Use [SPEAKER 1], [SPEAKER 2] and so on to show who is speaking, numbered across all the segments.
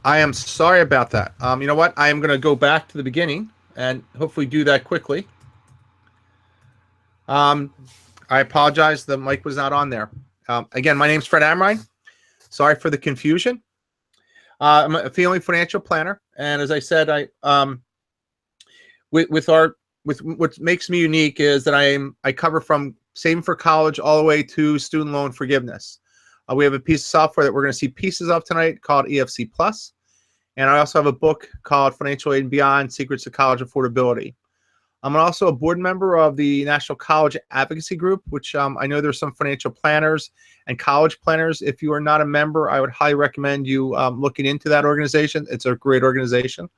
[SPEAKER 1] I am sorry about that. You know what? I am going to go back to the beginning and hopefully do that quickly. Um, I apologize. The mic was not on there. Again, my name's Fred Amrine. Sorry for the confusion. I'm a family financial planner, and as I said, with what makes me unique is that I cover from saving for college all the way to student loan forgiveness. We have a piece of software that we're going to see pieces of tonight called EFC Plus. And I also have a book called Financial Aid and Beyond, Secrets to College Affordability. I'm also a board member of the National College Advocacy Group, which I know there's some financial planners and college planners. If you are not a member, I would highly recommend you looking into that organization. It's a great organization.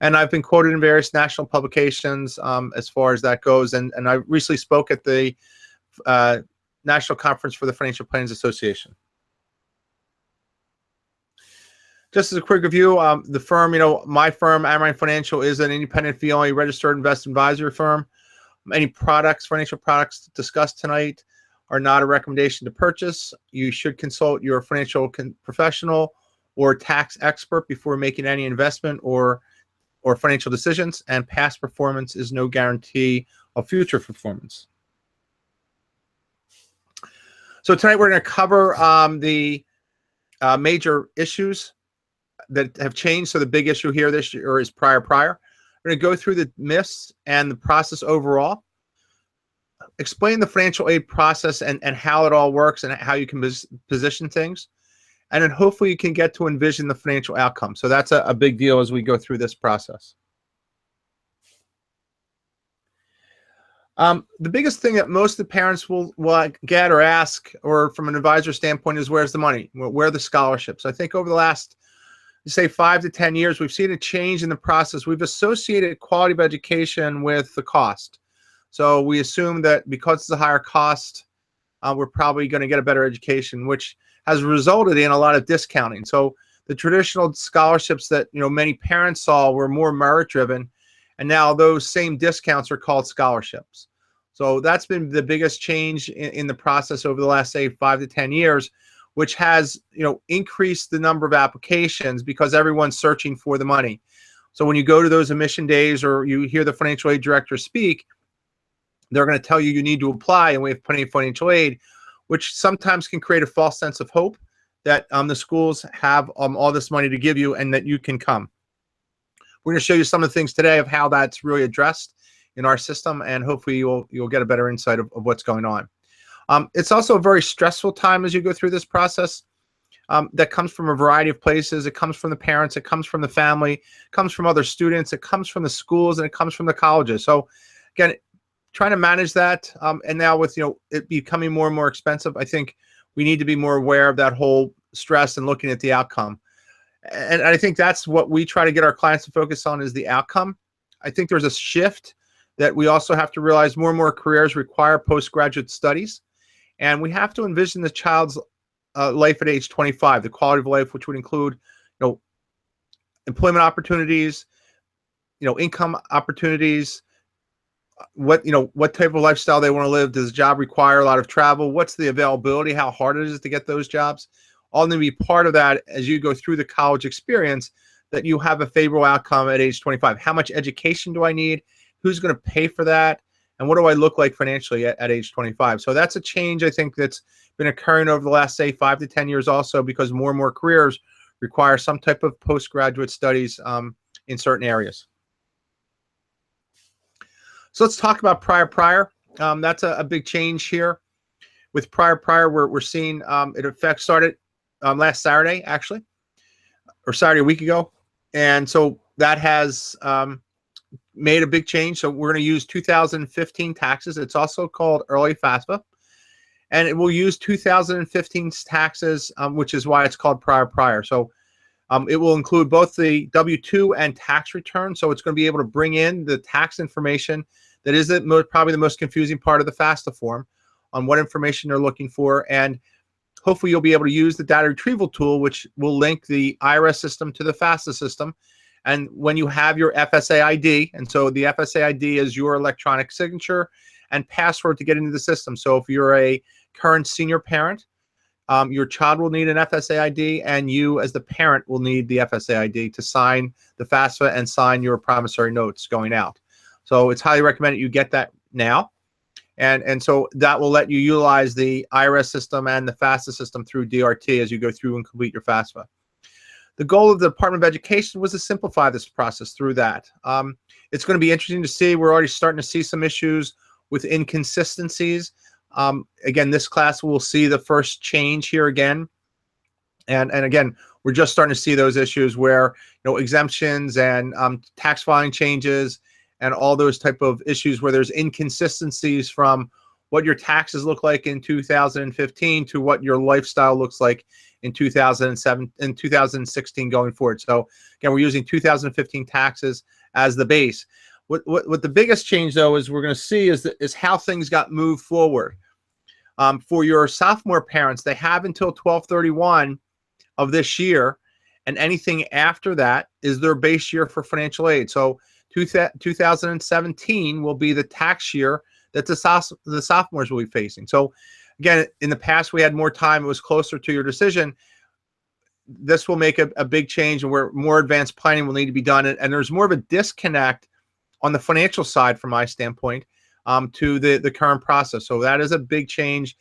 [SPEAKER 1] And I've been quoted in various national publications as far as that goes. And I recently spoke at the National Conference for the Financial Planners Association. Just as a quick review, the firm, my firm, Amrine Financial, is an independent fee-only registered investment advisory firm. Any financial products discussed tonight are not a recommendation to purchase. You should consult your financial professional or tax expert before making any investment or financial decisions, and past performance is no guarantee of future performance. So tonight we're going to cover the major issues that have changed. So the big issue here this year is prior. We're going to go through the myths and the process overall, explain the financial aid process and how it all works and how you can position things, and then hopefully you can get to envision the financial outcome. So that's a big deal as we go through this process. The biggest thing that most of the parents will get or ask, or from an advisor standpoint, is where's the money? Where are the scholarships? I think over the last, say, 5 to 10 years, we've seen a change in the process. We've associated quality of education with the cost. So we assume that because it's a higher cost, we're probably going to get a better education, which has resulted in a lot of discounting. So the traditional scholarships that many parents saw were more merit-driven, and now those same discounts are called scholarships. So that's been the biggest change in the process over the last, say, 5 to 10 years, which has increased the number of applications because everyone's searching for the money. So when you go to those admission days or you hear the financial aid director speak, they're going to tell you need to apply, and we have plenty of financial aid, which sometimes can create a false sense of hope that the schools have all this money to give you and that you can come. We're going to show you some of the things today of how that's really addressed in our system, and hopefully you'll get a better insight of what's going on. It's also a very stressful time as you go through this process. That comes from a variety of places. It comes from the parents, it comes from the family, it comes from other students, it comes from the schools, and it comes from the colleges. So again, trying to manage that, and now with it becoming more and more expensive, I think we need to be more aware of that whole stress and looking at the outcome. And I think that's what we try to get our clients to focus on, is the outcome. I think there's a shift that we also have to realize more and more careers require postgraduate studies. And we have to envision the child's life at age 25, the quality of life, which would include, employment opportunities, income opportunities, what type of lifestyle they want to live. Does the job require a lot of travel? What's the availability? How hard it is to get those jobs? All going to be part of that as you go through the college experience, that you have a favorable outcome at age 25. How much education do I need? Who's going to pay for that? And what do I look like financially at age 25? So that's a change, I think, that's been occurring over the last, say, 5 to 10 years also, because more and more careers require some type of postgraduate studies in certain areas. So let's talk about prior. That's a big change here. With prior, we're seeing it started last Saturday, actually, or Saturday a week ago. And so that has made a big change. So we're going to use 2015 taxes. It's also called early FAFSA. And it will use 2015 taxes, which is why it's called prior. So it will include both the W-2 and tax return. So it's going to be able to bring in the tax information that is probably the most confusing part of the FAFSA form, on what information they're looking for. And hopefully you'll be able to use the data retrieval tool, which will link the IRS system to the FAFSA system. And when you have your FSA ID, and so the FSA ID is your electronic signature and password to get into the system. So if you're a current senior parent, your child will need an FSA ID, and you as the parent will need the FSA ID to sign the FAFSA and sign your promissory notes going out. So it's highly recommended you get that now. And so that will let you utilize the IRS system and the FAFSA system through DRT as you go through and complete your FAFSA. The goal of the Department of Education was to simplify this process through that. It's going to be interesting to see. We're already starting to see some issues with inconsistencies. Again, this class will see the first change here again. And again, we're just starting to see those issues where, exemptions and tax filing changes and all those type of issues where there's inconsistencies from what your taxes look like in 2015 to what your lifestyle looks like in 2007 and 2016 going forward. So again, we're using 2015 taxes as the base. What the biggest change though is we're going to see is how things got moved forward. For your sophomore parents, they have until 12/31 of this year, and anything after that is their base year for financial aid. So 2017 will be the tax year that the sophomores will be facing. So again, in the past, we had more time. It was closer to your decision. This will make a big change, and where more advanced planning will need to be done. And there's more of a disconnect on the financial side, from my standpoint, to the current process. So that is a big change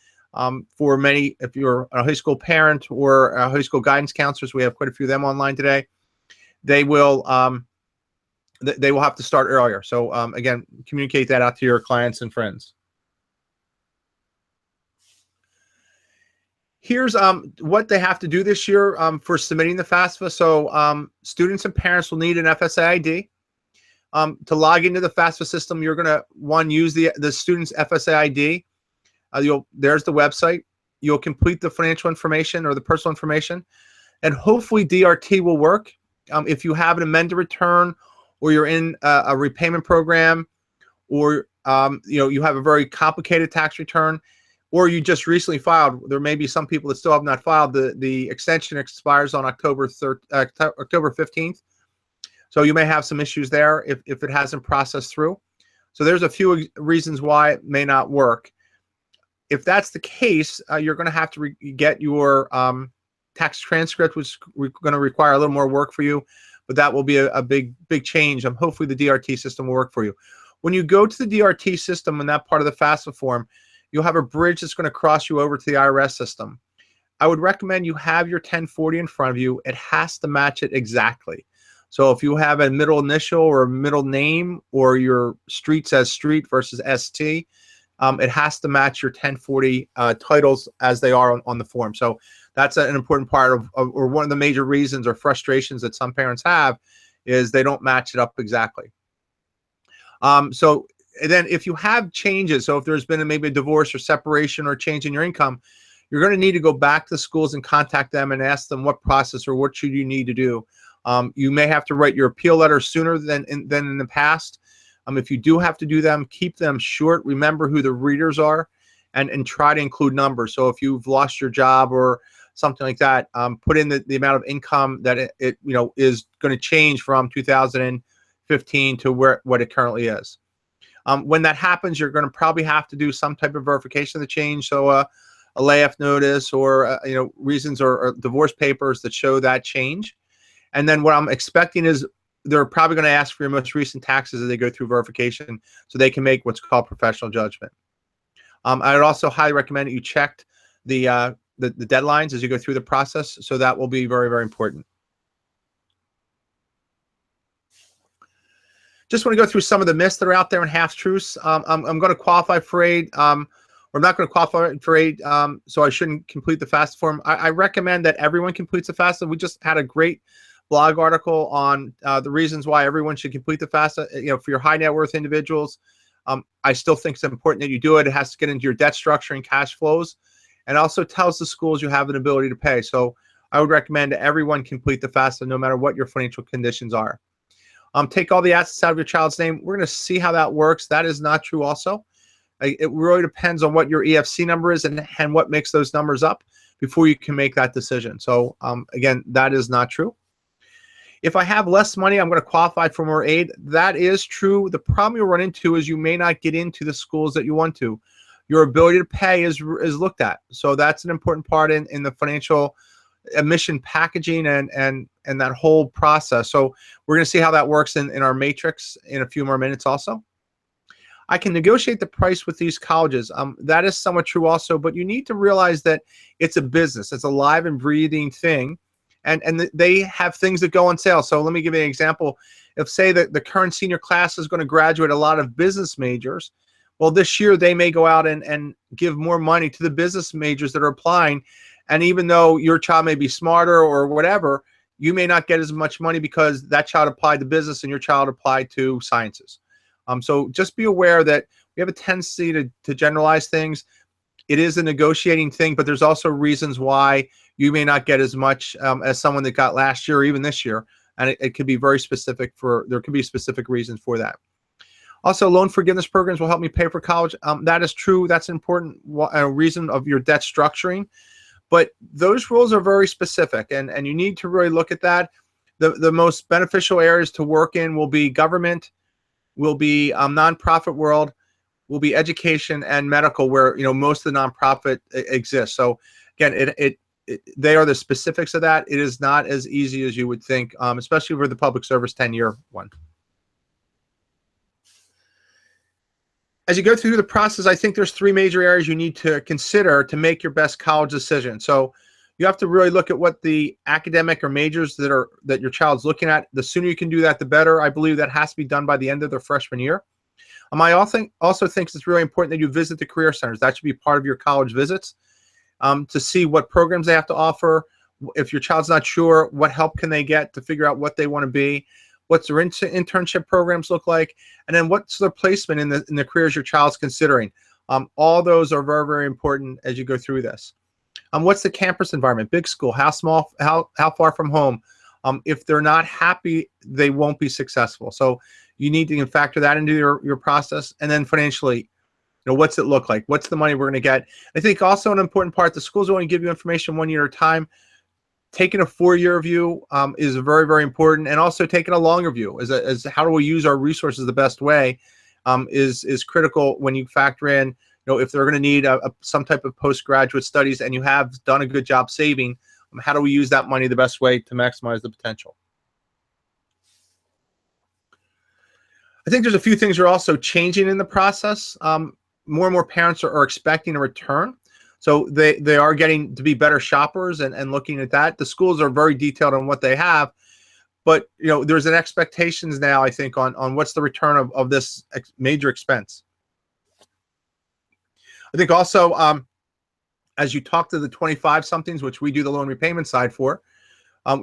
[SPEAKER 1] for many. If you're a high school parent or a high school guidance counselors, we have quite a few of them online today. They will have to start earlier. So again, communicate that out to your clients and friends. Here's what they have to do this year for submitting the FAFSA. So students and parents will need an FSA ID. To log into the FAFSA system, you're going to use the student's FSA ID. There's the website. You'll complete the financial information or the personal information, and hopefully DRT will work. If you have an amended return, or you're in a repayment program, or you have a very complicated tax return, or you just recently filed, there may be some people that still have not filed. The extension expires on October 15th. So you may have some issues there if it hasn't processed through. So there's a few reasons why it may not work. If that's the case, you're going to have to get your tax transcript, which is going to require a little more work for you, but that will be a big change. Hopefully the DRT system will work for you. When you go to the DRT system in that part of the FAFSA form, you'll have a bridge that's going to cross you over to the IRS system. I would recommend you have your 1040 in front of you. It has to match it exactly. So if you have a middle initial or a middle name, or your street says street versus ST, it has to match your 1040 titles as they are on the form. So that's an important part of, or one of the major reasons or frustrations that some parents have, is they don't match it up exactly. So then if you have changes, so if there's been maybe a divorce or separation or change in your income, you're going to need to go back to the schools and contact them and ask them what process or what should you need to do. You may have to write your appeal letter sooner than in the past. If you do have to do them, keep them short. Remember who the readers are, and try to include numbers. So if you've lost your job or something like that, put in the amount of income that it is going to change from 2015 to what it currently is. When that happens, you're going to probably have to do some type of verification of the change. So a layoff notice, or reasons or divorce papers that show that change. And then what I'm expecting is they're probably going to ask for your most recent taxes as they go through verification, so they can make what's called professional judgment. I would also highly recommend that you check the deadlines as you go through the process. So that will be very, very important. Just want to go through some of the myths that are out there and half-truths. I'm going to qualify for aid, or I'm not going to qualify for aid, so I shouldn't complete the FAFSA form. I recommend that everyone completes the FAFSA. We just had a great blog article on the reasons why everyone should complete the FAFSA. For your high net worth individuals, I still think it's important that you do it. It has to get into your debt structure and cash flows, and also tells the schools you have an ability to pay. So I would recommend that everyone complete the FAFSA, no matter what your financial conditions are. Take all the assets out of your child's name. We're going to see how that works. That is not true also. It really depends on what your EFC number is and what makes those numbers up before you can make that decision. So again, that is not true. If I have less money, I'm going to qualify for more aid. That is true. The problem you'll run into is you may not get into the schools that you want to. your ability to pay is looked at. So that's an important part in the financial admission packaging and that whole process. So we're going to see how that works in our matrix in a few more minutes also. I can negotiate the price with these colleges. That is somewhat true also, but you need to realize that it's a business. It's a live and breathing thing, and they have things that go on sale. So let me give you an example. If, say, that the current senior class is going to graduate a lot of business majors, well, this year they may go out and give more money to the business majors that are applying. And even though your child may be smarter or whatever, you may not get as much money because that child applied to business and your child applied to sciences. So just be aware that we have a tendency to generalize things. It is a negotiating thing, but there's also reasons why you may not get as much as someone that got last year or even this year. And it could be very specific there could be specific reasons for that. Also, loan forgiveness programs will help me pay for college. That is true. That's an important reason of your debt structuring. But those rules are very specific, and you need to really look at that. The most beneficial areas to work in will be government, will be nonprofit world, will be education and medical, where most of the nonprofit exists. So again, they are the specifics of that. It is not as easy as you would think, especially for the public service 10-year one. As you go through the process, I think there's three major areas you need to consider to make your best college decision. So you have to really look at what the academic or majors that your child's looking at. The sooner you can do that, the better. I believe that has to be done by the end of their freshman year. I also think it's really important that you visit the career centers. That should be part of your college visits to see what programs they have to offer. If your child's not sure, what help can they get to figure out what they want to be? What's their internship programs look like? And then what's their placement in the careers your child's considering? All those are very, very important as you go through this. What's the campus environment? Big school, how small, how far from home? If they're not happy, they won't be successful. So you need to factor that into your process. And then financially, what's it look like? What's the money we're going to get? I think also an important part, the schools only give you information 1 year at a time. Taking a 4-year view is very, very important, and also taking a longer view as how do we use our resources the best way is critical when you factor in, if they're going to need some type of postgraduate studies and you have done a good job saving, how do we use that money the best way to maximize the potential? I think there's a few things that are also changing in the process. More and more parents are expecting a return. So they are getting to be better shoppers and looking at that. The schools are very detailed on what they have, but there's an expectations now, I think, on what's the return of this major expense. I think also as you talk to the 25-somethings, which we do the loan repayment side for,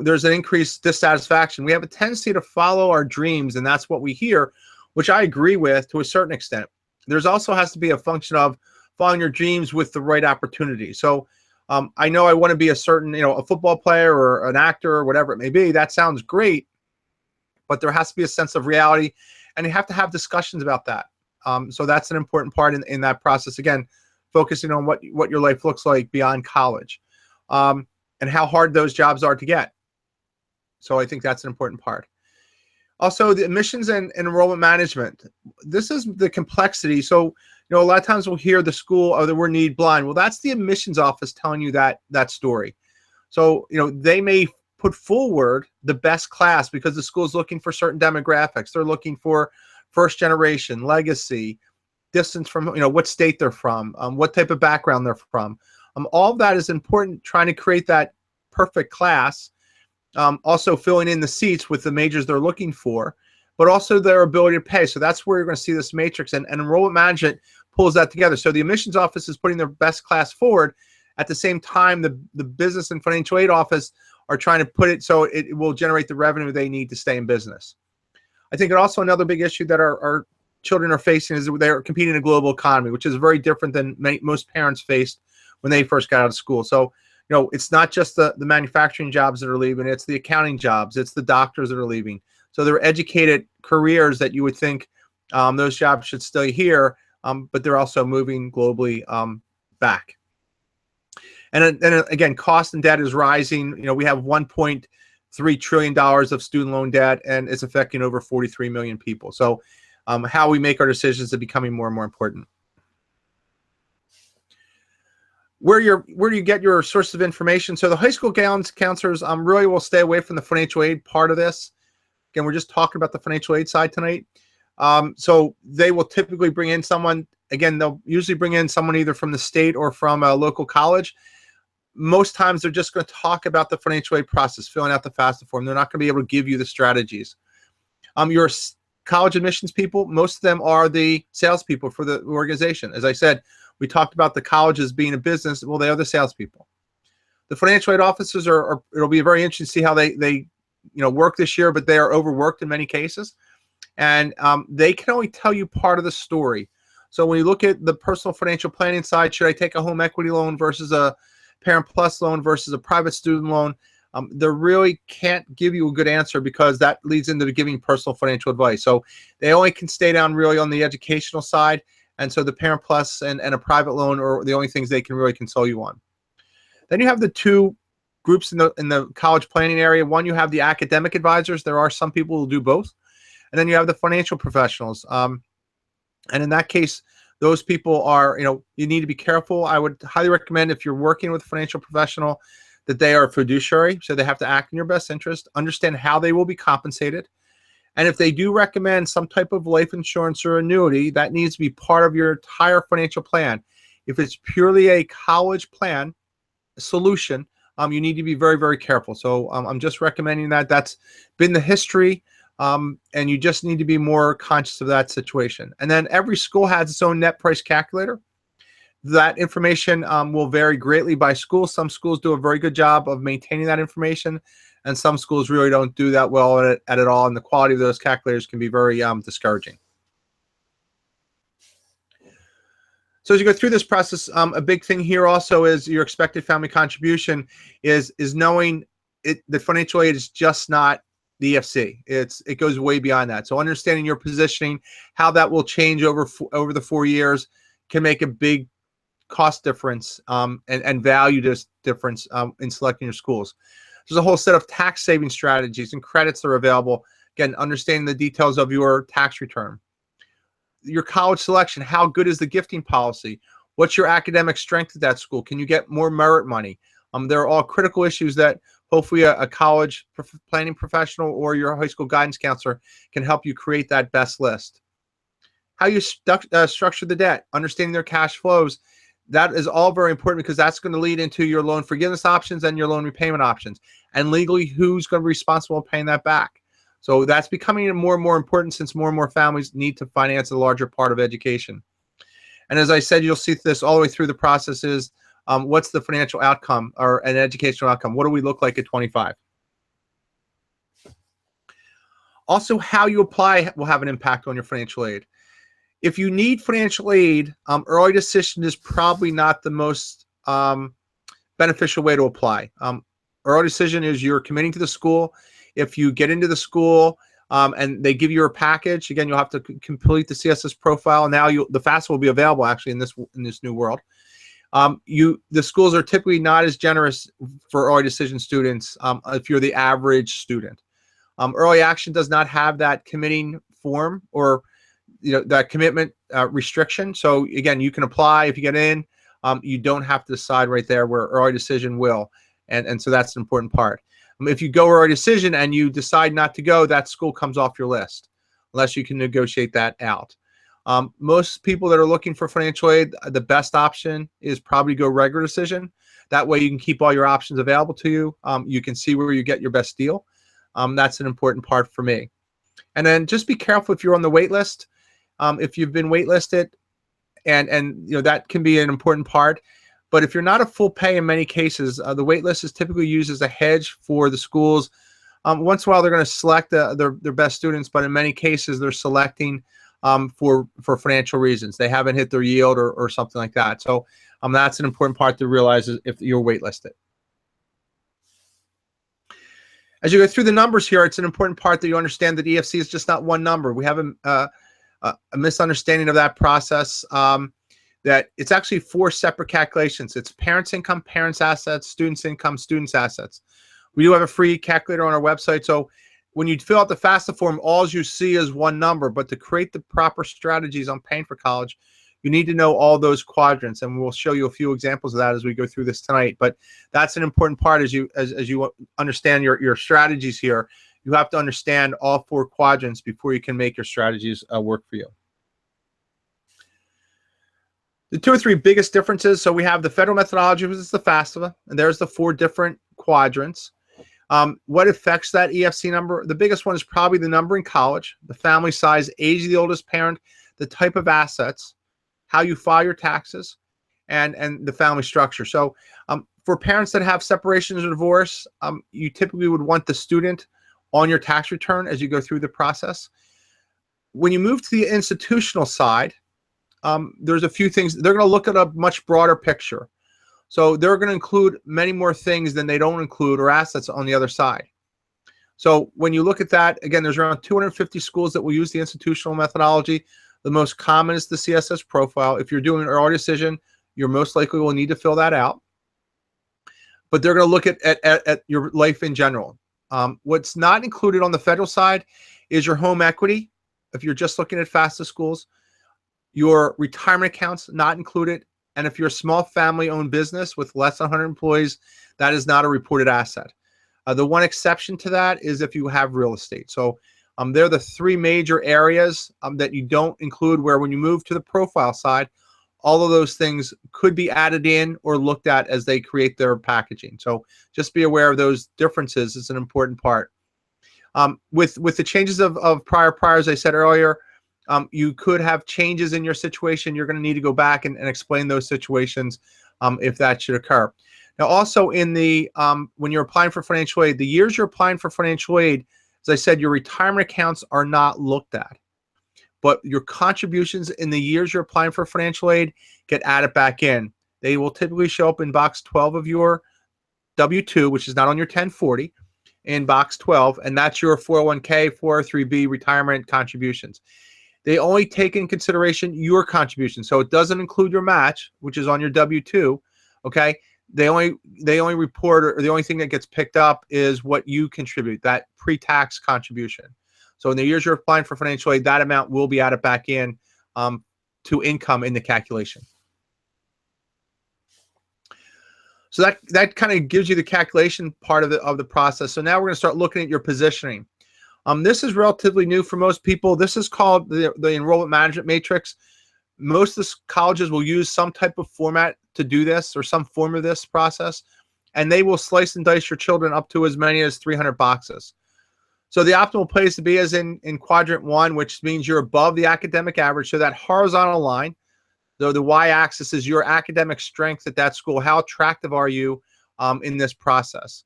[SPEAKER 1] there's an increased dissatisfaction. We have a tendency to follow our dreams, and that's what we hear, which I agree with to a certain extent. There's also has to be a function of following your dreams with the right opportunity. So I know I want to be a certain, a football player or an actor or whatever it may be. That sounds great, but there has to be a sense of reality, and you have to have discussions about that. So that's an important part in that process. Again, focusing on what your life looks like beyond college, and how hard those jobs are to get. So I think that's an important part. Also, the admissions and enrollment management. This is the complexity. So a lot of times we'll hear the school, oh, we're need blind. Well, that's the admissions office telling you that story. So, they may put forward the best class because the school is looking for certain demographics. They're looking for first generation, legacy, distance from, what state they're from, what type of background they're from. All of that is important, trying to create that perfect class. Also filling in the seats with the majors they're looking for, but also their ability to pay. So that's where you're going to see this matrix, and enrollment management pulls that together. So the admissions office is putting their best class forward. At the same time, the business and financial aid office are trying to put it so it will generate the revenue they need to stay in business. I think also another big issue that our children are facing is they're competing in a global economy, which is very different than most parents faced when they first got out of school. So it's not just the manufacturing jobs that are leaving, it's the accounting jobs, it's the doctors that are leaving. So they're educated careers that you would think those jobs should stay here, but they're also moving globally back. And then again, cost and debt is rising. We have $1.3 trillion of student loan debt, and it's affecting over 43 million people. So how we make our decisions is becoming more and more important. where do you get your source of information? So the high school counselors really will stay away from the financial aid part of this. Again, we're just talking about the financial aid side tonight. So they will typically bring in someone. Again, they'll usually bring in someone either from the state or from a local college. Most times they're just going to talk about the financial aid process, filling out the FAFSA form. They're not going to be able to give you the strategies. Your college admissions people, most of them are the salespeople for the organization. As I said, we talked about the colleges being a business. Well, they are the salespeople. The financial aid officers it'll be very interesting to see how they work this year, but they are overworked in many cases. And they can only tell you part of the story. So when you look at the personal financial planning side, should I take a home equity loan versus a Parent Plus loan versus a private student loan? They really can't give you a good answer because that leads into giving personal financial advice. So they only can stay down really on the educational side. And so the Parent Plus and a private loan are the only things they can really console you on. Then you have the two groups in the college planning area. One, you have the academic advisors. There are some people who do both. And then you have the financial professionals. And in that case, those people are, you need to be careful. I would highly recommend, if you're working with a financial professional, that they are a fiduciary. So they have to act in your best interest, understand how they will be compensated. And if they do recommend some type of life insurance or annuity, that needs to be part of your entire financial plan. If it's purely a college plan solution, you need to be very, very careful. So I'm just recommending that. That's been the history. And you just need to be more conscious of that situation. And then every school has its own net price calculator. That information will vary greatly by school. Some schools do a very good job of maintaining that information, and some schools really don't do that well at all, and the quality of those calculators can be very discouraging. So as you go through this process, a big thing here also is your expected family contribution is knowing that financial aid is just not the EFC. It goes way beyond that. So understanding your positioning, how that will change over the 4 years, can make a big cost difference and value difference in selecting your schools. There's a whole set of tax saving strategies and credits that are available. Again, understanding the details of your tax return. Your college selection, how good is the gifting policy? What's your academic strength at that school? Can you get more merit money? There are all critical issues that hopefully a college planning professional or your high school guidance counselor can help you create that best list. How you structure the debt, understanding their cash flows. That is all very important because that's going to lead into your loan forgiveness options and your loan repayment options. And legally, who's going to be responsible for paying that back? So that's becoming more and more important since more and more families need to finance a larger part of education. And as I said, you'll see this all the way through the process is what's the financial outcome or an educational outcome? What do we look like at 25? Also, how you apply will have an impact on your financial aid. If you need financial aid, early decision is probably not the most beneficial way to apply. Early decision is you're committing to the school. If you get into the school and they give you a package, again, you'll have to complete the CSS profile. Now the FAFSA will be available actually in this new world. The schools are typically not as generous for early decision students if you're the average student. Early action does not have that committing form or that commitment restriction. So again, you can apply if you get in. You don't have to decide right there, where early decision will, and so that's an important part. If you go early decision and you decide not to go, that school comes off your list unless you can negotiate that out. Most people that are looking for financial aid, the best option is probably go regular decision. That way you can keep all your options available to you. You can see where you get your best deal. That's an important part for me. And then just be careful if you're on the wait list. If you've been waitlisted, and that can be an important part. But if you're not a full pay in many cases, the wait list is typically used as a hedge for the schools. Once in a while, they're going to select their best students, but in many cases, they're selecting for financial reasons. They haven't hit their yield or something like that. So that's an important part to realize if you're waitlisted. As you go through the numbers here, it's an important part that you understand that EFC is just not one number. We have a misunderstanding of that process, that it's actually 4 separate calculations. It's parents' income, parents' assets, students' income, students' assets. We do have a free calculator on our website. So when you fill out the FAFSA form, all you see is one number. But to create the proper strategies on paying for college, you need to know all those quadrants, and we'll show you a few examples of that as we go through this tonight. But that's an important part as you understand your strategies here. You have to understand all 4 quadrants before you can make your strategies work for you. The 2 or 3 biggest differences. So we have the federal methodology, which is the FAFSA, and there's the 4 different quadrants. What affects that EFC number? The biggest one is probably the number in college, the family size, age of the oldest parent, the type of assets, how you file your taxes, and the family structure. So for parents that have separations or divorce, you typically would want the student on your tax return as you go through the process. When you move to the institutional side, there's a few things. They're going to look at a much broader picture. So they're going to include many more things than they don't include or assets on the other side. So when you look at that, again, there's around 250 schools that will use the institutional methodology. The most common is the CSS profile. If you're doing an early decision, you're most likely will need to fill that out. But they're going to look at your life in general. What's not included on the federal side is your home equity. If you're just looking at FAFSA schools, your retirement accounts not included. And if you're a small family-owned business with less than 100 employees, that is not a reported asset. The one exception to that is if you have real estate. So they're the 3 major areas that you don't include, where when you move to the profile side, all of those things could be added in or looked at as they create their packaging. So just be aware of those differences. It's an important part. With the changes of prior, as I said earlier, you could have changes in your situation. You're going to need to go back and explain those situations if that should occur. Now, also in the when you're applying for financial aid, the years you're applying for financial aid, as I said, your retirement accounts are not looked at, but your contributions in the years you're applying for financial aid get added back in. They will typically show up in box 12 of your W-2, which is not on your 1040, in box 12, and that's your 401k, 403b retirement contributions. They only take in consideration your contribution, so it doesn't include your match, which is on your W-2. Okay, they only report, or the only thing that gets picked up is what you contribute, that pre-tax contribution. So in the years you're applying for financial aid, that amount will be added back in to income in the calculation. So that kind of gives you the calculation part of the process. So now we're going to start looking at your positioning. This is relatively new for most people. This is called the enrollment management matrix. Most of the colleges will use some type of format to do this, or some form of this process, and they will slice and dice your children up to as many as 300 boxes. So the optimal place to be is in quadrant 1, which means you're above the academic average. So that horizontal line, though the y-axis is your academic strength at that school. How attractive are you in this process?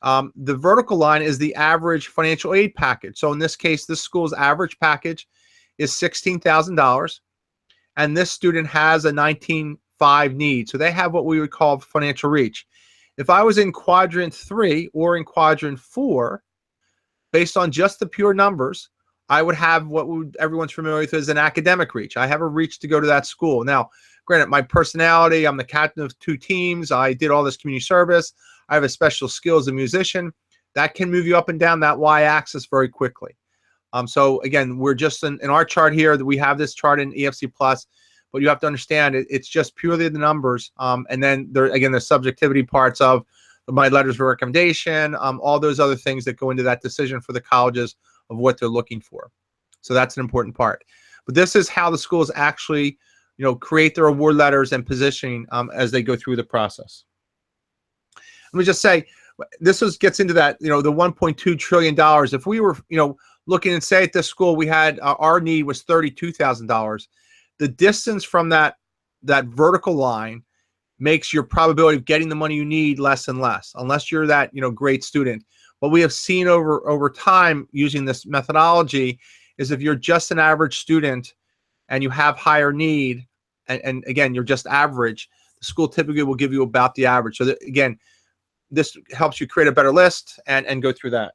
[SPEAKER 1] The vertical line is the average financial aid package. So in this case, this school's average package is $16,000, and this student has a 19.5 need. So they have what we would call financial reach. If I was in quadrant 3 or in quadrant 4, based on just the pure numbers, I would have what everyone's familiar with as an academic reach. I have a reach to go to that school. Now, granted, my personality, I'm the captain of 2 teams. I did all this community service. I have a special skill as a musician. That can move you up and down that y-axis very quickly. So again, we're just in our chart here, that we have this chart in EFC Plus, but you have to understand it's just purely the numbers. And then there, again, the subjectivity parts of my letters of recommendation, all those other things that go into that decision for the colleges of what they're looking for. So that's an important part. But this is how the schools actually, create their award letters and positioning as they go through the process. Let me just say, this gets into that, the $1.2 trillion. If we were, looking and say at this school we had our need was $32,000, the distance from that vertical line makes your probability of getting the money you need less and less, unless you're that great student. What we have seen over time using this methodology is if you're just an average student and you have higher need, and again you're just average, the school typically will give you about the average. So that, again, this helps you create a better list and go through that.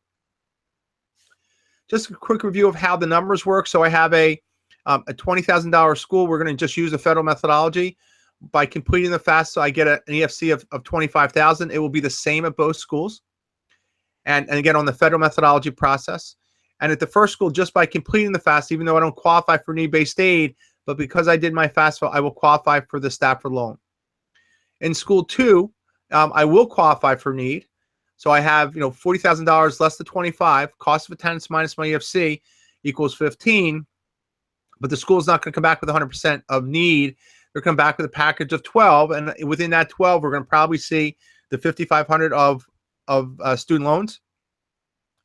[SPEAKER 1] Just a quick review of how the numbers work. So I have a $20,000 school. We're going to just use the federal methodology. By completing the FAFSA, I get an EFC of 25,000. It will be the same at both schools. And again, on the federal methodology process. And at the first school, just by completing the FAFSA, even though I don't qualify for need-based aid, but because I did my FAFSA, I will qualify for the Stafford loan. In school 2, I will qualify for need. So I have, $40,000 less than 25, cost of attendance minus my EFC equals 15, but the school is not going to come back with 100% of need. They're coming back with a package of 12, and within that 12, we're going to probably see the 5,500 of student loans,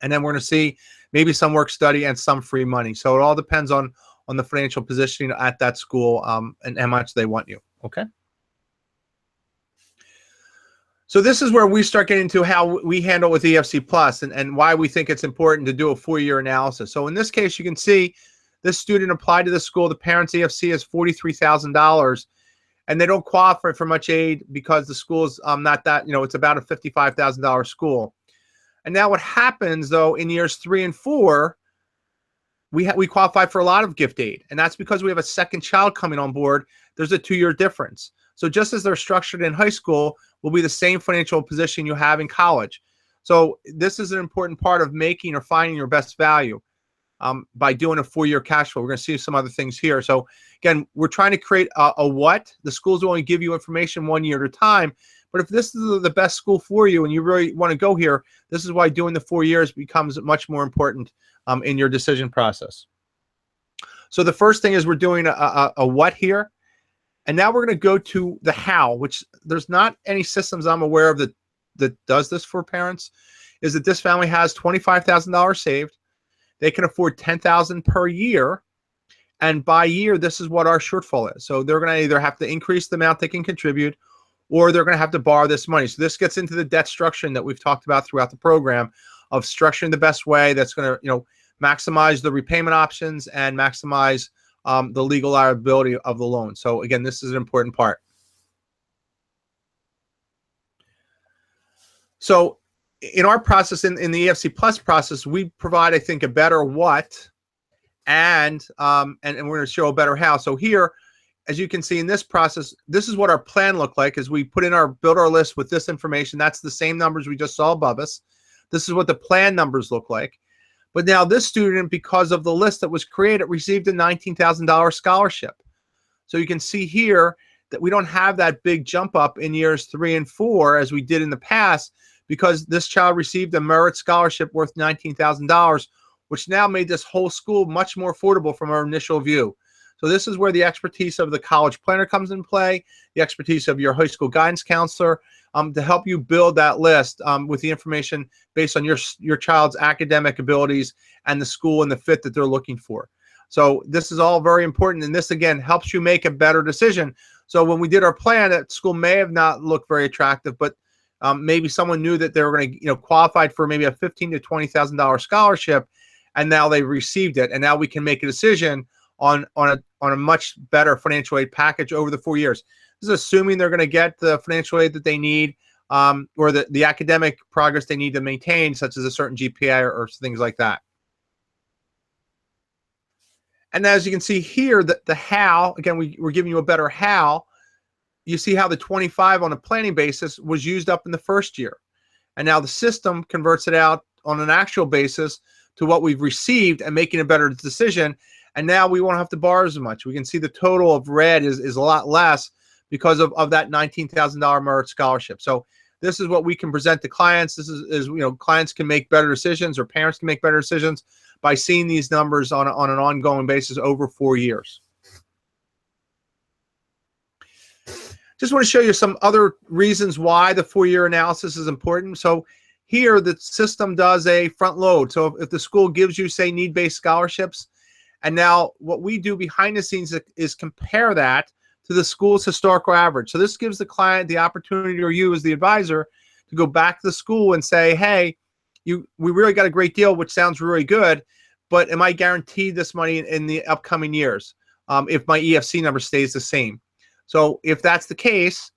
[SPEAKER 1] and then we're going to see maybe some work study and some free money. So it all depends on the financial positioning at that school, and how much they want you. Okay. So this is where we start getting into how we handle with EFC Plus and why we think it's important to do a 4-year analysis. So in this case, you can see this student applied to the school. The parent's EFC is $43,000, and they don't qualify for much aid because the school's not that, it's about a $55,000 school. And now what happens, though, in years 3 and 4, we qualify for a lot of gift aid, and that's because we have a second child coming on board. There's a 2-year difference. So just as they're structured in high school, will be the same financial position you have in college. So this is an important part of making or finding your best value by doing a 4-year cash flow. We're going to see some other things here. So again, we're trying to create a what. The schools will only give you information 1 year at a time. But if this is the best school for you and you really want to go here, this is why doing the 4 years becomes much more important in your decision process. So the first thing is we're doing a what here. And now we're going to go to the how, which there's not any systems I'm aware of that does this for parents, is that this family has $25,000 saved. They can afford $10,000 per year. And by year, this is what our shortfall is. So they're going to either have to increase the amount they can contribute, or they're going to have to borrow this money. So this gets into the debt structuring that we've talked about throughout the program of structuring the best way that's going to, maximize the repayment options and maximize the legal liability of the loan. So again, this is an important part. So in our process, in the EFC Plus process, we provide, I think, a better what, and we're going to show a better how. So here, as you can see in this process, this is what our plan looked like as we build our list with this information. That's the same numbers we just saw above us. This is what the plan numbers look like. But now this student, because of the list that was created, received a $19,000 scholarship. So you can see here that we don't have that big jump up in years 3 and 4 as we did in the past, because this child received a merit scholarship worth $19,000, which now made this whole school much more affordable from our initial view. So this is where the expertise of the college planner comes in play, the expertise of your high school guidance counselor, to help you build that list with the information based on your child's academic abilities and the school and the fit that they're looking for. So this is all very important, and this again helps you make a better decision. So when we did our plan, that school may have not looked very attractive, but maybe someone knew that they were going to qualified for maybe a $15,000 to $20,000 scholarship, and now they received it, and now we can make a decision on a much better financial aid package over the 4 years. This is assuming they're going to get the financial aid that they need, or the academic progress they need to maintain, such as a certain GPA or things like that. And as you can see here, the how, again, we're giving you a better how. You see how the 25 on a planning basis was used up in the first year. And now the system converts it out on an actual basis to what we've received and making a better decision. And now we won't have to borrow as much. We can see the total of red is a lot less because of that $19,000 merit scholarship. So this is what we can present to clients. This is clients can make better decisions, or parents can make better decisions by seeing these numbers on an ongoing basis over 4 years. Just want to show you some other reasons why the 4-year analysis is important. So here the system does a front load. So if the school gives you, say, need-based scholarships, and now what we do behind the scenes is compare that to the school's historical average. So this gives the client the opportunity, or you as the advisor, to go back to the school and say, hey, we really got a great deal, which sounds really good, but am I guaranteed this money in the upcoming years if my EFC number stays the same? So if that's the case,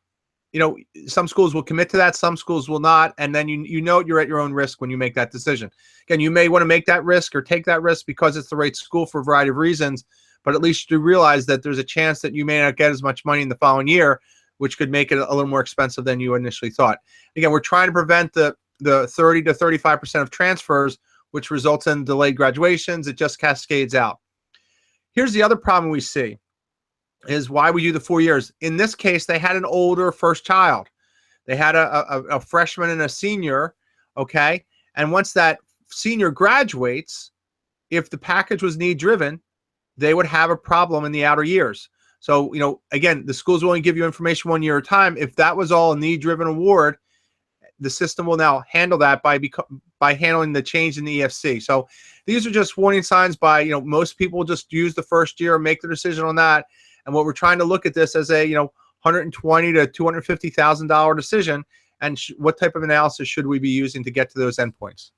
[SPEAKER 1] some schools will commit to that, some schools will not, and then you're at your own risk when you make that decision. Again, you may want to make that risk or take that risk because it's the right school for a variety of reasons, but at least you realize that there's a chance that you may not get as much money in the following year, which could make it a little more expensive than you initially thought. Again, we're trying to prevent the 30 to 35% of transfers, which results in delayed graduations. It just cascades out. Here's the other problem we see. is why we do the 4 years. In this case, they had an older first child. They had a freshman and a senior, okay? And once that senior graduates, if the package was need driven, they would have a problem in the outer years. So, again, the schools will only give you information 1 year at a time. If that was all a need driven award, the system will now handle that by handling the change in the EFC. So these are just warning signs by, most people just use the first year and make the decision on that. And what we're trying to look at this as a, $120,000 to $250,000 decision, and what type of analysis should we be using to get to those endpoints.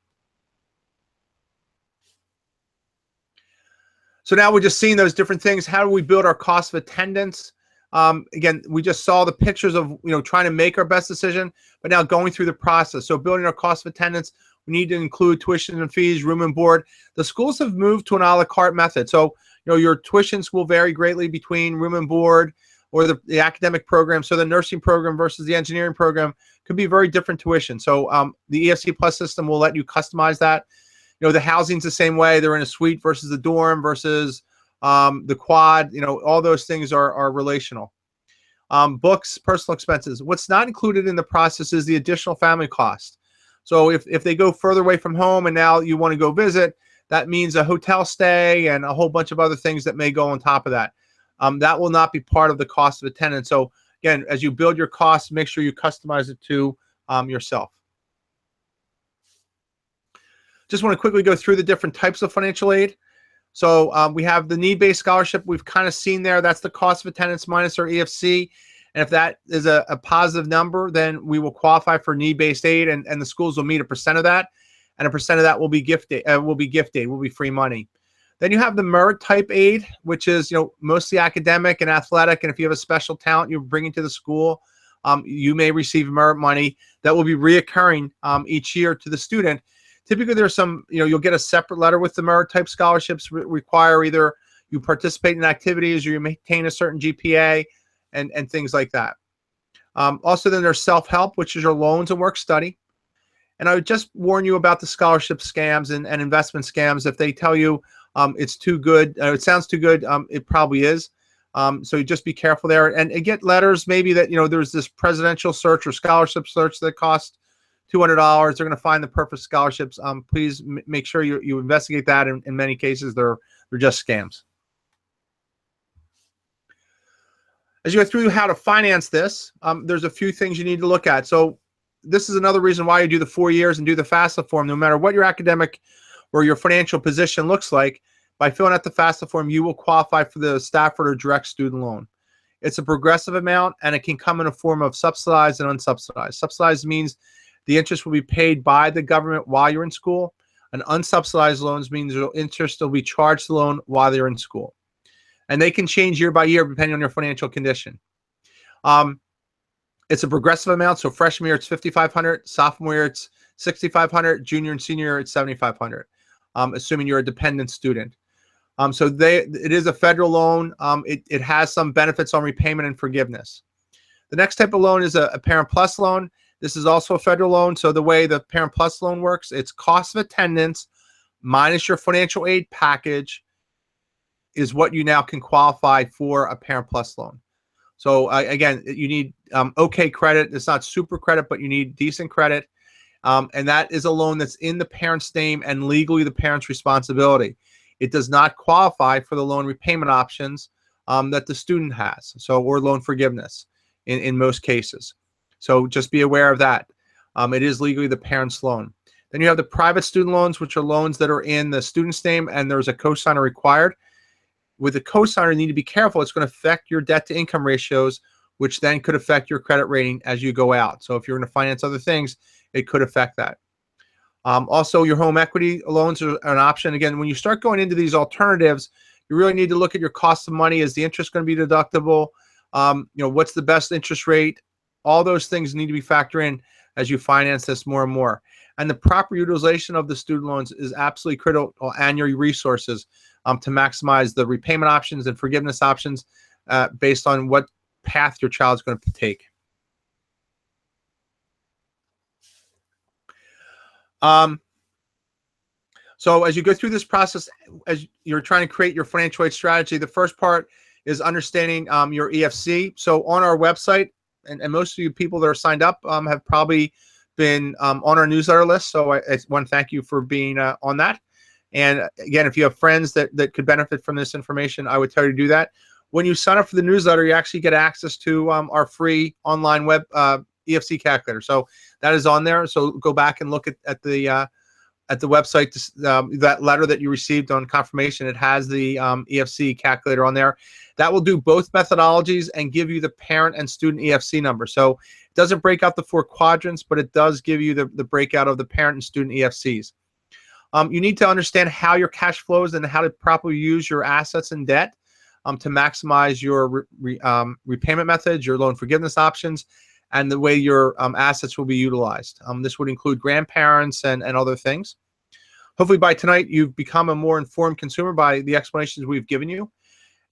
[SPEAKER 1] So now we're just seeing those different things. How do we build our cost of attendance? Again, we just saw the pictures of, trying to make our best decision, but now going through the process. So building our cost of attendance, we need to include tuition and fees, room and board. The schools have moved to an a la carte method. So, your tuitions will vary greatly between room and board or the academic program. So the nursing program versus the engineering program could be very different tuition. So the EFC Plus system will let you customize that. The housing's the same way. They're in a suite versus the dorm versus the quad. All those things are relational. Books, personal expenses. What's not included in the process is the additional family cost. So if they go further away from home and now you want to go visit, that means a hotel stay and a whole bunch of other things that may go on top of that. That will not be part of the cost of attendance. So again, as you build your costs, make sure you customize it to yourself. Just want to quickly go through the different types of financial aid. So we have the need-based scholarship. We've kind of seen there. That's the cost of attendance minus our EFC. And if that is a positive number, then we will qualify for need-based aid, and the schools will meet a % of that. And a % of that will be gift aid, will be free money. Then you have the merit type aid, which is, mostly academic and athletic. And if you have a special talent you're bringing to the school, you may receive merit money that will be reoccurring each year to the student. Typically, there's some, you'll get a separate letter with the merit type scholarships require either you participate in activities or you maintain a certain GPA and things like that. Also, then there's self-help, which is your loans and work study. And I would just warn you about the scholarship scams and investment scams. If they tell you it's too good, it sounds too good, it probably is. So you just be careful there. And get letters maybe that, there's this presidential search or scholarship search that costs $200. They're going to find the perfect scholarships. Please make sure you investigate that. In many cases, they're just scams. As you go through how to finance this, there's a few things you need to look at. So this is another reason why you do the 4 years and do the FAFSA form. No matter what your academic or your financial position looks like, by filling out the FAFSA form, you will qualify for the Stafford or direct student loan. It's a progressive amount, and it can come in a form of subsidized and unsubsidized. Subsidized means the interest will be paid by the government while you're in school. And unsubsidized loans means the interest will be charged to the loan while they're in school. And they can change year by year depending on your financial condition. It's a progressive amount. So freshman year, it's $5,500. Sophomore year, it's $6,500. Junior and senior year, it's $7,500, assuming you're a dependent student. So it is a federal loan. It has some benefits on repayment and forgiveness. The next type of loan is a Parent Plus loan. This is also a federal loan. So the way the Parent Plus loan works, it's cost of attendance minus your financial aid package is what you now can qualify for a Parent Plus loan. So again, you need okay credit. It's not super credit, but you need decent credit. And that is a loan that's in the parent's name and legally the parent's responsibility. It does not qualify for the loan repayment options that the student has, or loan forgiveness in most cases. So just be aware of that. It is legally the parent's loan. Then you have the private student loans, which are loans that are in the student's name and there's a cosigner required. With a cosigner, you need to be careful. It's going to affect your debt to income ratios, which then could affect your credit rating as you go out. So if you're going to finance other things, it could affect that. Also, your home equity loans are an option. Again, when you start going into these alternatives, you really need to look at your cost of money. Is the interest going to be deductible? What's the best interest rate? All those things need to be factored in as you finance this more and more. And the proper utilization of the student loans is absolutely critical, and your resources to maximize the repayment options and forgiveness options based on what path your child's going to take. So as you go through this process, as you're trying to create your financial aid strategy, the first part is understanding your EFC. So on our website, and most of you people that are signed up have probably been on our newsletter list. So I want to thank you for being on that. And again, if you have friends that could benefit from this information, I would tell you to do that. When you sign up for the newsletter, you actually get access to our free online web EFC calculator. So that is on there. So go back and look at the website, that letter that you received on confirmation. It has the EFC calculator on there. That will do both methodologies and give you the parent and student EFC number. So it doesn't break out the 4 quadrants, but it does give you the breakout of the parent and student EFCs. You need to understand how your cash flows and how to properly use your assets and debt to maximize your repayment methods, your loan forgiveness options, and the way your assets will be utilized. This would include grandparents and other things. Hopefully by tonight, you've become a more informed consumer by the explanations we've given you.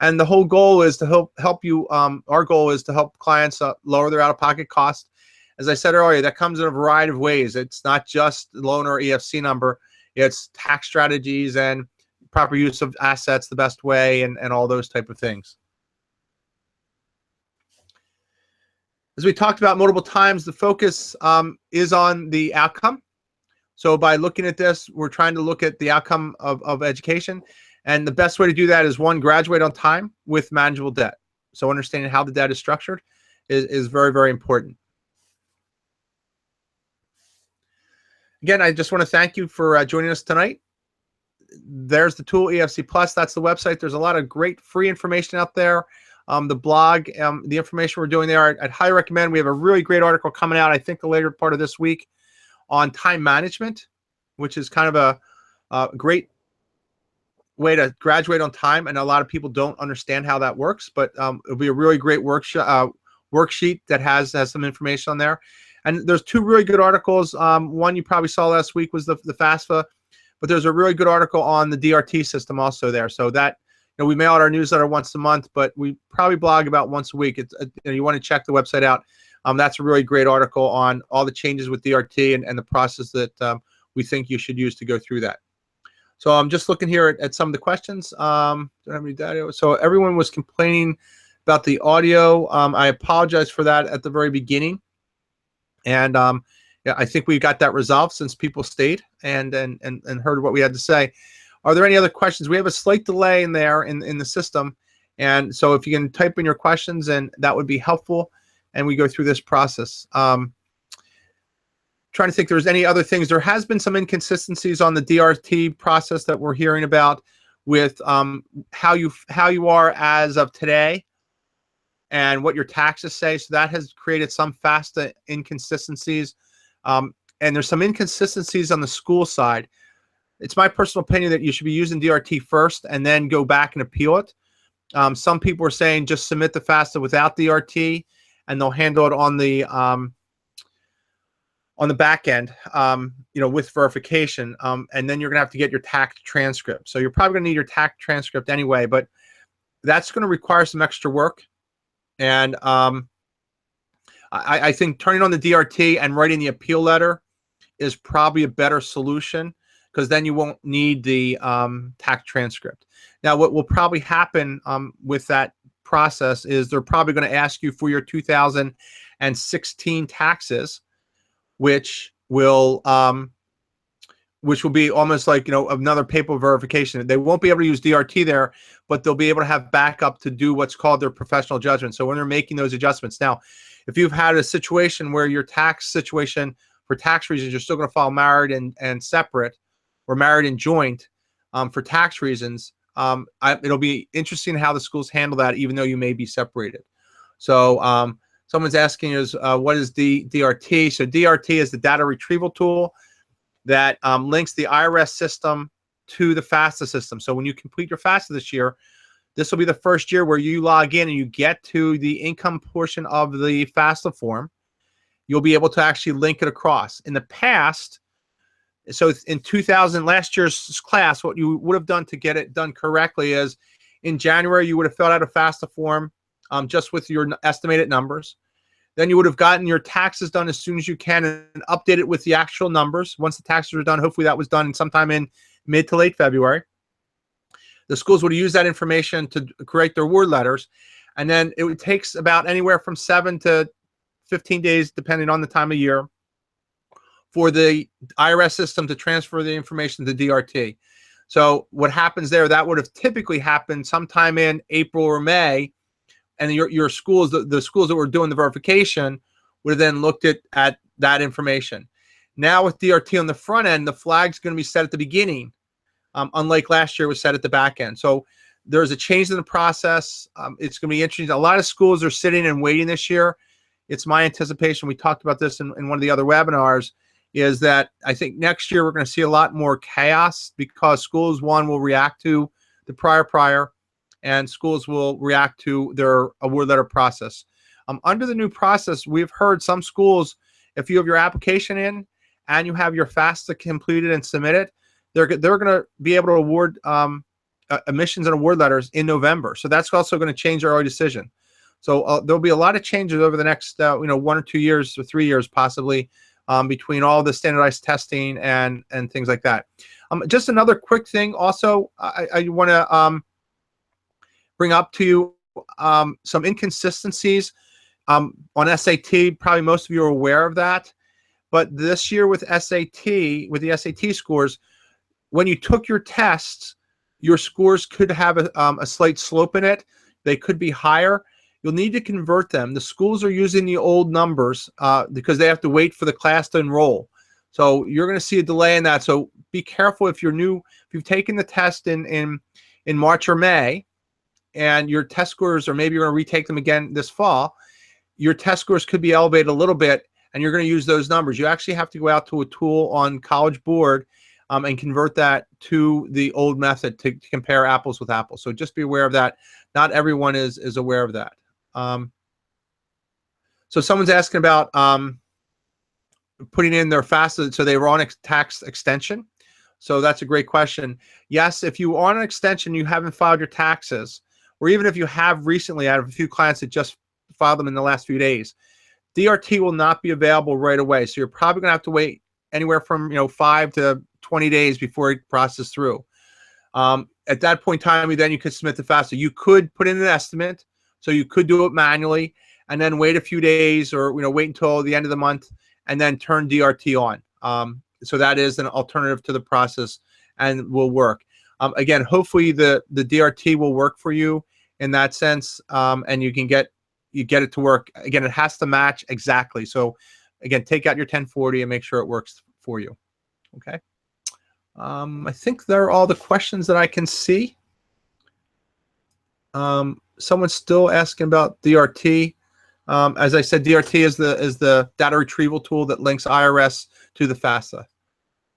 [SPEAKER 1] And the whole goal is to help you. Our goal is to help clients lower their out-of-pocket cost. As I said earlier, that comes in a variety of ways. It's not just loan or EFC number. It's tax strategies and proper use of assets the best way and all those type of things. As we talked about multiple times, the focus is on the outcome. So by looking at this, we're trying to look at the outcome of education. And the best way to do that is, 1, graduate on time with manageable debt. So understanding how the debt is structured is very, very important. Again, I just want to thank you for joining us tonight. There's the tool, EFC Plus. That's the website. There's a lot of great free information out there. The blog, the information we're doing there, I'd highly recommend. We have a really great article coming out, I think, the later part of this week on time management, which is kind of a great way to graduate on time. And a lot of people don't understand how that works, but it'll be a really great worksheet that has some information on there. And there's 2 really good articles. One you probably saw last week was the FAFSA, but there's a really good article on the DRT system also there. So that, we mail out our newsletter once a month, but we probably blog about once a week. It's, you want to check the website out. That's a really great article on all the changes with DRT and the process that we think you should use to go through that. So I'm just looking here at some of the questions. Don't have any data. So everyone was complaining about the audio. I apologize for that at the very beginning. And yeah, I think we got that resolved since people stayed and heard what we had to say. Are there any other questions? We have a slight delay in there in the system. And so if you can type in your questions, and that would be helpful. And we go through this process. Trying to think if there's any other things. There has been some inconsistencies on the DRT process that we're hearing about with how you are as of today and what your taxes say. So that has created some FAFSA inconsistencies. And there's some inconsistencies on the school side. It's my personal opinion that you should be using DRT first and then go back and appeal it. Some people are saying just submit the FAFSA without DRT and they'll handle it on the back end, with verification. And then you're gonna have to get your tax transcript. So you're probably gonna need your tax transcript anyway, but that's gonna require some extra work. And I think turning on the DRT and writing the appeal letter is probably a better solution, because then you won't need the tax transcript. Now, what will probably happen with that process is they're probably going to ask you for your 2016 taxes, which will be almost like another paper verification. They won't be able to use DRT there, but they'll be able to have backup to do what's called their professional judgment. So when they're making those adjustments, now, if you've had a situation where your tax situation for tax reasons, you're still going to file married and separate, or married and joint for tax reasons, it'll be interesting how the schools handle that, even though you may be separated. So someone's asking us, what is DRT? So DRT is the data retrieval tool that links the IRS system to the FAFSA system. So when you complete your FAFSA this year, this will be the first year where you log in and you get to the income portion of the FAFSA form. You'll be able to actually link it across. In the past, so in last year's class, what you would have done to get it done correctly is in January, you would have filled out a FAFSA form just with your estimated numbers. Then you would have gotten your taxes done as soon as you can and update it with the actual numbers. Once the taxes are done, hopefully that was done sometime in mid to late February. The schools would use that information to create their award letters, and then it takes about anywhere from 7 to 15 days, depending on the time of year, for the IRS system to transfer the information to DRT. So what happens there, that would have typically happened sometime in April or May, and your schools, the schools that were doing the verification, would have then looked at that information. Now with DRT on the front end, the flag's going to be set at the beginning, unlike last year it was set at the back end. So there's a change in the process. It's going to be interesting. A lot of schools are sitting and waiting this year. It's my anticipation, we talked about this in one of the other webinars, is that I think next year we're going to see a lot more chaos, because schools, one, will react to the prior, and schools will react to their award letter process. Under the new process, we've heard some schools, if you have your application in and you have your FAFSA completed and submitted, they're going to be able to award admissions and award letters in November. So that's also going to change our early decision. So there'll be a lot of changes over the next 1 or 2 years or 3 years possibly, between all the standardized testing and things like that. Just another quick thing also, I want to bring up to you some inconsistencies on SAT. Probably most of you are aware of that. But this year with SAT, with the SAT scores, when you took your tests, your scores could have a slight slope in it. They could be higher. You'll need to convert them. The schools are using the old numbers because they have to wait for the class to enroll. So you're going to see a delay in that. So be careful if you're new, if you've taken the test in March or May, and your test scores, or maybe you're going to retake them again this fall, your test scores could be elevated a little bit, and you're going to use those numbers. You actually have to go out to a tool on College Board and convert that to the old method to compare apples with apples. So just be aware of that. Not everyone is aware of that. So someone's asking about putting in their FAFSA, so they were on a tax extension. So that's a great question. Yes, if you are on an extension, you haven't filed your taxes, or even if you have recently, I have a few clients that just filed them in the last few days, DRT will not be available right away. So you're probably going to have to wait anywhere from 5 to 20 days before it processes through. At that point in time, then you could submit the FAFSA. You could put in an estimate, so you could do it manually, and then wait a few days, or wait until the end of the month, and then turn DRT on. So that is an alternative to the process and will work. Again, hopefully the DRT will work for you in that sense, and you get it to work. Again, it has to match exactly. So again, take out your 1040 and make sure it works for you. Okay. I think they're all the questions that I can see. Someone's still asking about DRT. As I said, DRT is the data retrieval tool that links IRS to the FAFSA.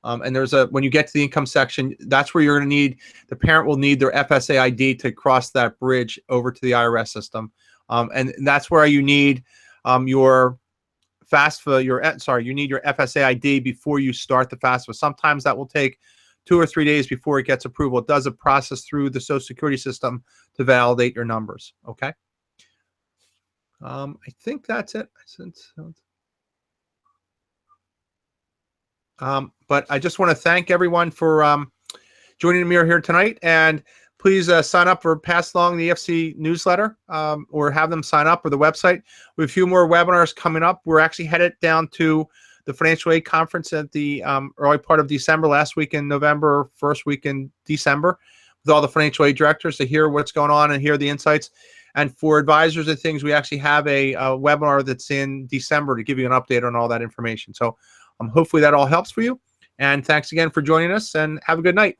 [SPEAKER 1] And when you get to the income section, that's where you're going to need, the parent will need their FSA ID to cross that bridge over to the IRS system. And that's where you need your FAFSA, you need your FSA ID before you start the FAFSA. Sometimes that will take 2 or 3 days before it gets approval. It does a process through the Social Security system to validate your numbers. Okay. I think that's it. But I just want to thank everyone for joining me here tonight, and please sign up or pass along the EFC newsletter, or have them sign up, or the website. We have a few more webinars coming up. We're actually headed down to the Financial Aid Conference at the early part of December, last week in November, first week in December, with all the financial aid directors to hear what's going on and hear the insights. And for advisors and things, we actually have a webinar that's in December to give you an update on all that information. So hopefully that all helps for you. And thanks again for joining us, and have a good night.